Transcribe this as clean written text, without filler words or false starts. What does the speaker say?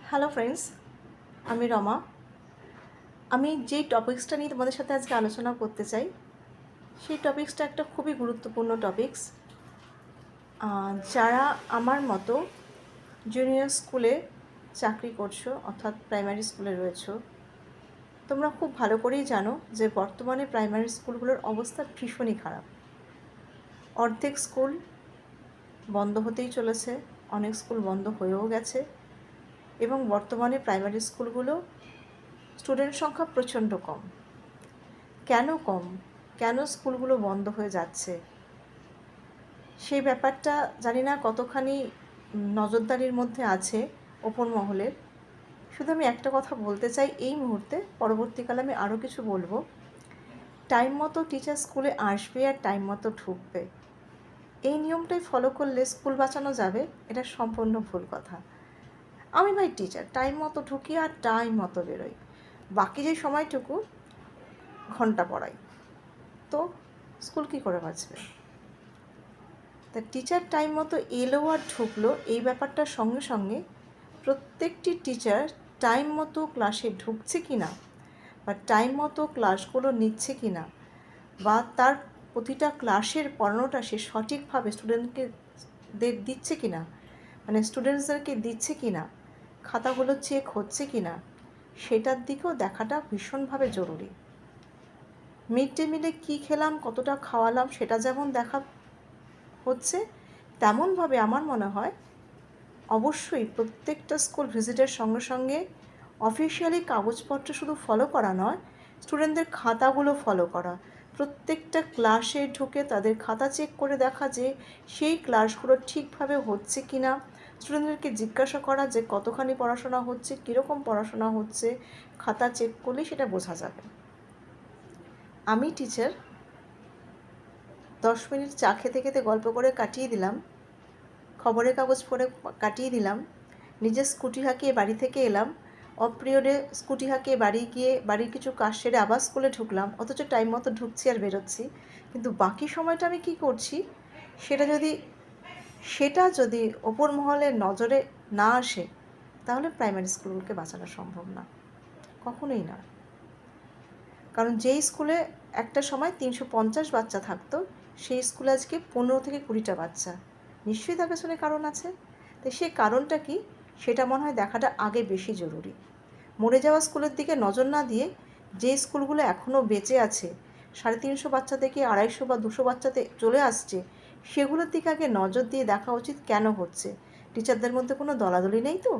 Hello friends, আমি রমা। আমি যেই টপিক্সটা নিয়ে তোমাদের সাথে আজকে আলোচনা করতে চাই সেই টপিক্সটা একটা খুবই গুরুত্বপূর্ণ টপিক্স। যারা আমার মতো জুনিয়র স্কুলে চাকরি করছো, অর্থাৎ প্রাইমারি স্কুলে রয়েছো, তোমরা খুব ভালো করেই জানো যে বর্তমানে প্রাইমারি স্কুলগুলোর অবস্থা ভীষণই খারাপ। অর্ধেক স্কুল বন্ধ হতেই চলেছে, অনেক স্কুল বন্ধ হয়েও গেছে, এবং বর্তমানে প্রাইমারি স্কুলগুলো স্টুডেন্ট সংখ্যা প্রচণ্ড কম। কেন কম, কেন স্কুলগুলো বন্ধ হয়ে যাচ্ছে, সেই ব্যাপারটা জানি না কতখানি নজরদারির মধ্যে আছে ওপর মহলের। শুধু আমি একটা কথা বলতে চাই এই মুহূর্তে, পরবর্তীকালে আমি আরও কিছু বলবো। টাইম মতো টিচার স্কুলে আসবে আর টাইম মতো ঢুকবে, এই নিয়মটাই ফলো করলে স্কুল বাঁচানো যাবে, এটা সম্পূর্ণ ভুল কথা। আমি ভাই টিচার, টাইম মতো ঢুকি আর টাইম মতো বেরোই, বাকি যে সময়টুকু ঘন্টা পড়াই, তো স্কুল কী করে বাঁচবে? তা টিচার টাইম মতো এলো আর ঢুকলো, এই ব্যাপারটার সঙ্গে সঙ্গে প্রত্যেকটি টিচার টাইম মতো ক্লাসে ঢুকছে কি না, বা টাইম মতো ক্লাসগুলো নিচ্ছে কি না, বা তার প্রতিটা ক্লাসের পড়ানোটা সে সঠিকভাবে স্টুডেন্টকে দিচ্ছে কি না, মানে স্টুডেন্টসদেরকে দিচ্ছে কি না, খাতাগুলো চেক হচ্ছে কি না, সেটার দিকেও দেখাটা ভীষণভাবে জরুরি। মিড ডে মিলে কী খেলাম, কতটা খাওয়ালাম, সেটা যেমন দেখা হচ্ছে, তেমনভাবে আমার মনে হয় অবশ্যই প্রত্যেকটা স্কুল ভিজিটের সঙ্গে সঙ্গে অফিসিয়ালি কাগজপত্র শুধু ফলো করা নয়, স্টুডেন্টদের খাতাগুলো ফলো করা, প্রত্যেকটা ক্লাসে ঢুকে তাদের খাতা চেক করে দেখা যে সেই ক্লাসগুলো ঠিকভাবে হচ্ছে কি না, স্টুডেন্টদেরকে জিজ্ঞাসা করা যে কতখানি পড়াশোনা হচ্ছে, কীরকম পড়াশোনা হচ্ছে, খাতা চেক করলেই সেটা বোঝা যাবে। আমি টিচার, 10 মিনিট চা খেতে খেতে গল্প করে কাটিয়ে দিলাম, খবরের কাগজ পড়ে কাটিয়ে দিলাম, নিজের স্কুটি হাঁকিয়ে বাড়ি থেকে এলাম, অফ পিরিয়ডে স্কুটি হাঁকিয়ে বাড়ি গিয়ে বাড়ির কিছু কাজ সেরে আবার স্কুলে ঢুকলাম, অথচ টাইম মতো ঢুকছি আর বেরোচ্ছি। কিন্তু বাকি সময়টা আমি কী করছি সেটা যদি ওপর মহলের নজরে না আসে, তাহলে প্রাইমারি স্কুলগুলোকে বাঁচানো সম্ভব না, কখনোই না। কারণ যেই স্কুলে একটা সময় 350 বাচ্চা থাকতো, সেই স্কুলে আজকে 15 থেকে 20টা বাচ্চা। নিশ্চয়ই তার পেছনে কারণ আছে। তো সেই কারণটা কি, সেটা মনে হয় দেখাটা আগে বেশি জরুরি। মরে যাওয়া স্কুলের দিকে নজর না দিয়ে যে স্কুলগুলো এখনও বেঁচে আছে, 350 বাচ্চা থেকে 250 বা 200 বাচ্চাতে চলে আসছে, সেগুলোর দিকে আগে নজর দিয়ে দেখা উচিত কেন হচ্ছে। টিচারদের মধ্যে কোনো দলাদলি নেই তো,